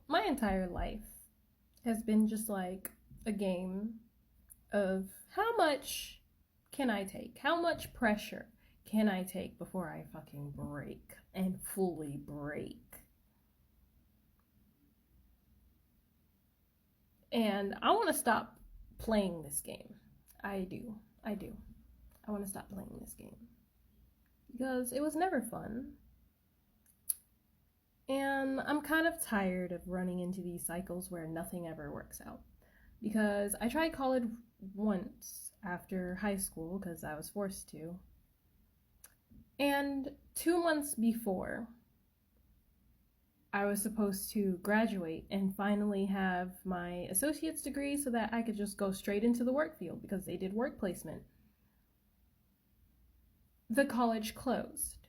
My entire life has been just like a game of how much can I take? How much pressure can I take before I fucking break and fully break? And I want to stop playing this game. I do. I do. I want to stop playing this game because it was never fun. And I'm kind of tired of running into these cycles where nothing ever works out. Because I tried college once after high school because I was forced to. And 2 months before, I was supposed to graduate and finally have my associate's degree so that I could just go straight into the work field because they did work placement. The college closed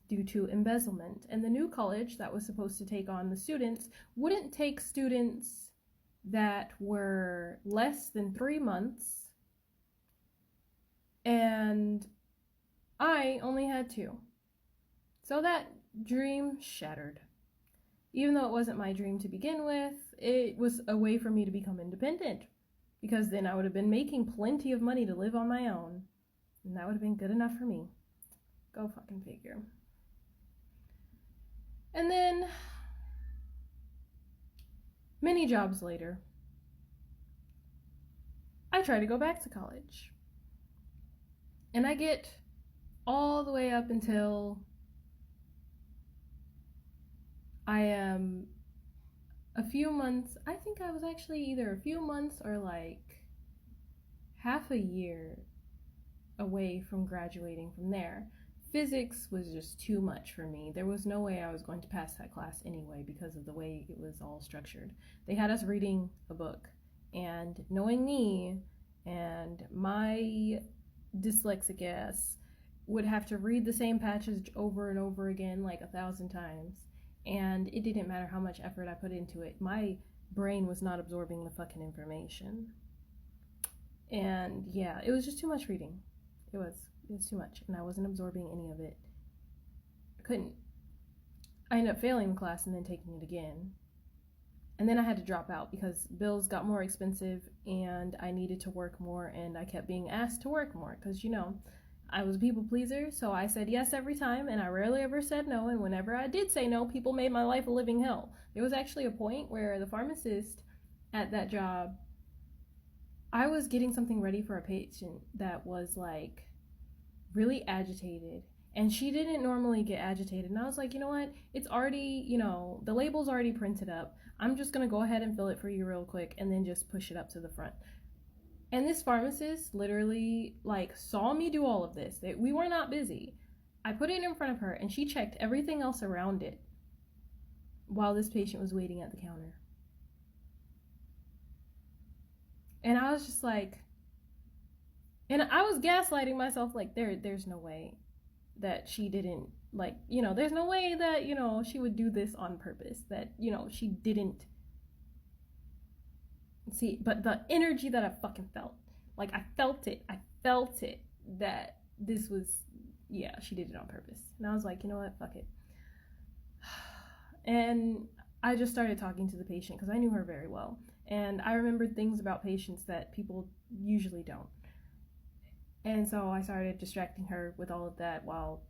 due to embezzlement, and the new college that was supposed to take on the students wouldn't take students that were less than 3 months, and I only had 2. So that dream shattered. Even though it wasn't my dream to begin with, it was a way for me to become independent, because then I would have been making plenty of money to live on my own, and that would have been good enough for me. Go fucking figure. And then, many jobs later, I try to go back to college. And I get all the way up until I am a few months, I think I was actually either a few months or like half a year away from graduating from there. Physics was just too much for me. There was no way I was going to pass that class anyway because of the way it was all structured. They had us reading a book, and knowing me and my dyslexic ass would have to read the same passage over and over again like 1,000 times, and it didn't matter how much effort I put into it. My brain was not absorbing the fucking information. And yeah, it was just too much reading. It was too much, and I wasn't absorbing any of it. I couldn't. I ended up failing the class and then taking it again. And then I had to drop out because bills got more expensive and I needed to work more, and I kept being asked to work more because, I was a people pleaser, so I said yes every time, and I rarely ever said no, and whenever I did say no, people made my life a living hell. There was actually a point where the pharmacist at that job, I was getting something ready for a patient that was like really agitated, and she didn't normally get agitated, and I was like, you know what, it's already, the label's already printed up. I'm just gonna go ahead and fill it for you real quick and then just push it up to the front. And this pharmacist literally like saw me do all of this. We were not busy. I put it in front of her and she checked everything else around it while this patient was waiting at the counter. And I was just like, and I was gaslighting myself like there's no way that she didn't, like, there's no way that, she would do this on purpose, that, she didn't see. But the energy that I fucking felt, like I felt it that this was, yeah, she did it on purpose. And I was like, you know what, fuck it. And I just started talking to the patient because I knew her very well, and I remembered things about patients that people usually don't. And so I started distracting her with all of that while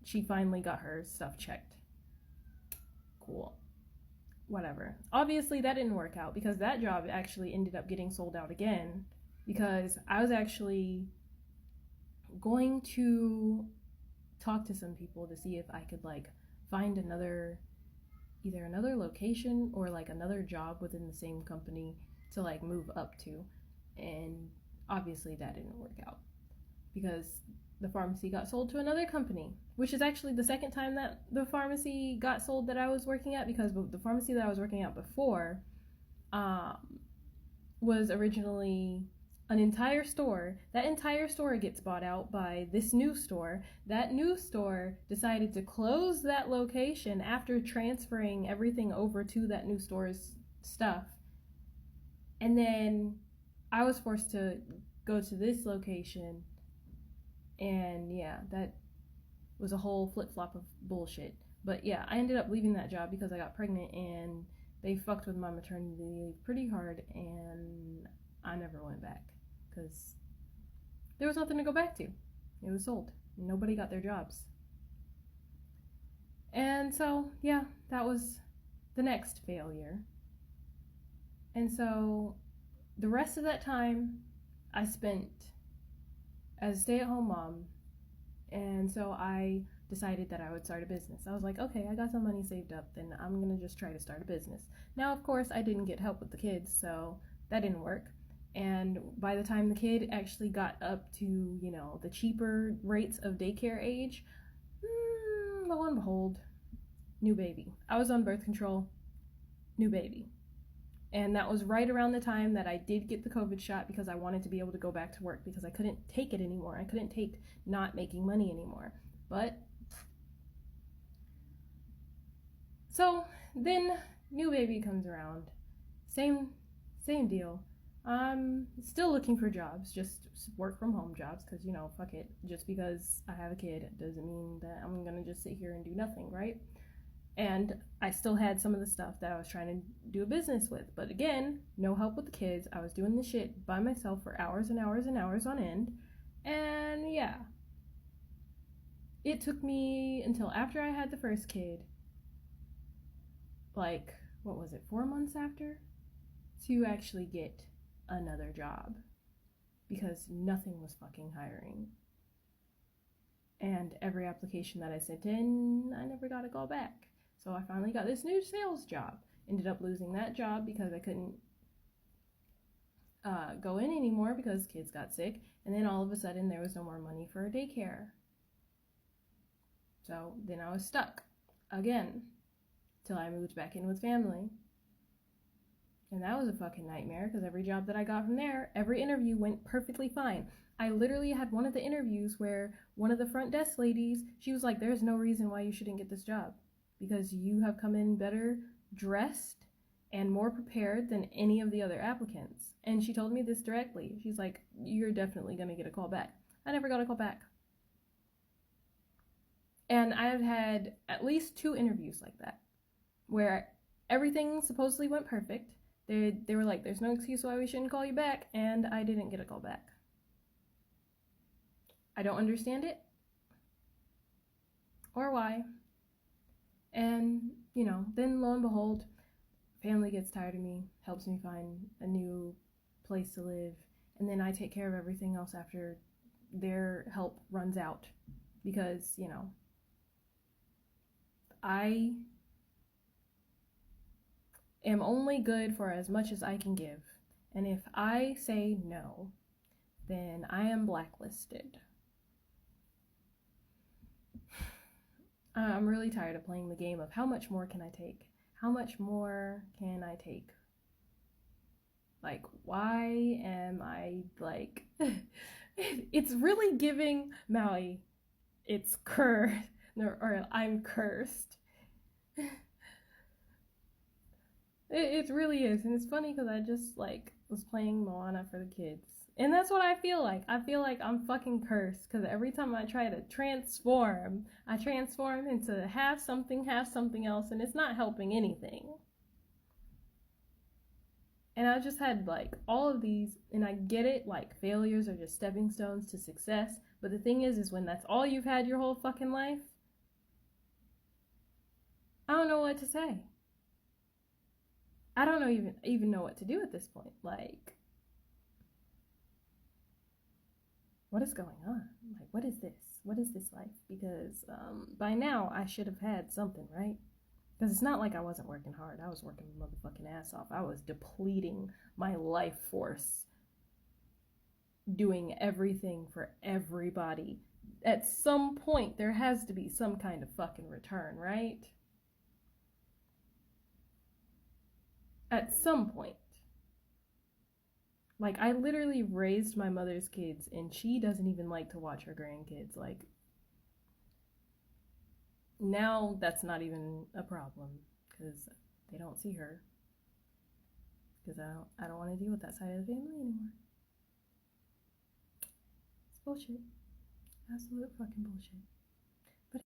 she finally got her stuff checked. Cool. Whatever. Obviously, that didn't work out because that job actually ended up getting sold out again, because I was actually going to talk to some people to see if I could like find either another location or like another job within the same company to like move up to. And obviously that didn't work out because the pharmacy got sold to another company, which is actually the second time that the pharmacy got sold that I was working at, because the pharmacy that I was working at before was originally an entire store. That entire store gets bought out by this new store. That new store decided to close that location after transferring everything over to that new store's stuff. And then I was forced to go to this location. And yeah, that It was a whole flip-flop of bullshit. But yeah, I ended up leaving that job because I got pregnant, and they fucked with my maternity leave pretty hard, and I never went back because there was nothing to go back to. It was sold. Nobody got their jobs. And so, yeah, that was the next failure. And so the rest of that time I spent as a stay-at-home mom. And so I decided that I would start a business. I was like, okay, I got some money saved up, then I'm gonna just try to start a business. Now, of course, I didn't get help with the kids, so that didn't work. And by the time the kid actually got up to, you know, the cheaper rates of daycare age, lo and behold, new baby. I was on birth control, new baby. And that was right around the time that I did get the COVID shot because I wanted to be able to go back to work because I couldn't take it anymore. I couldn't take not making money anymore. But so then new baby comes around. Same deal. I'm still looking for jobs, just work from home jobs, because, you know, fuck it. Just because I have a kid doesn't mean that I'm gonna just sit here and do nothing, right? And I still had some of the stuff that I was trying to do a business with. But again, no help with the kids. I was doing this shit by myself for hours and hours and hours on end. And yeah, it took me until after I had the first kid, like, what was it, 4 months after, to actually get another job. Because nothing was fucking hiring. And every application that I sent in, I never got a call back. So I finally got this new sales job. Ended up losing that job because I couldn't go in anymore because kids got sick. And then all of a sudden there was no more money for a daycare. So then I was stuck again till I moved back in with family. And that was a fucking nightmare because every job that I got from there, every interview went perfectly fine. I literally had one of the interviews where one of the front desk ladies, she was like, there's no reason why you shouldn't get this job because you have come in better dressed and more prepared than any of the other applicants. And she told me this directly. She's like, you're definitely going to get a call back. I never got a call back. And I've had at least 2 interviews like that where everything supposedly went perfect. They were like, there's no excuse why we shouldn't call you back, and I didn't get a call back. I don't understand it or why. And, you know, then lo and behold, family gets tired of me, helps me find a new place to live, and then I take care of everything else after their help runs out because, you know, I am only good for as much as I can give. And if I say no, then I am blacklisted. I'm really tired of playing the game of how much more can I take? How much more can I take? Like, why am I like... It's really giving Maui, it's cursed, or I'm cursed. It really is, and it's funny because I just like was playing Moana for the kids, and that's what I feel like. I feel like I'm fucking cursed because every time I try to transform, I transform into half something else, and it's not helping anything. And I just had like all of these, and I get it, like failures are just stepping stones to success. But the thing is when that's all you've had your whole fucking life, I don't know what to say. I don't know even know what to do at this point. Like, what is going on? Like, what is this? What is this life? Because by now I should have had something, right? Because it's not like I wasn't working hard. I was working my motherfucking ass off. I was depleting my life force, doing everything for everybody. At some point, there has to be some kind of fucking return, right? At some point. Like, I literally raised my mother's kids, and she doesn't even like to watch her grandkids. Like, now that's not even a problem, because they don't see her. Because I don't want to deal with that side of the family anymore. It's bullshit. Absolute fucking bullshit.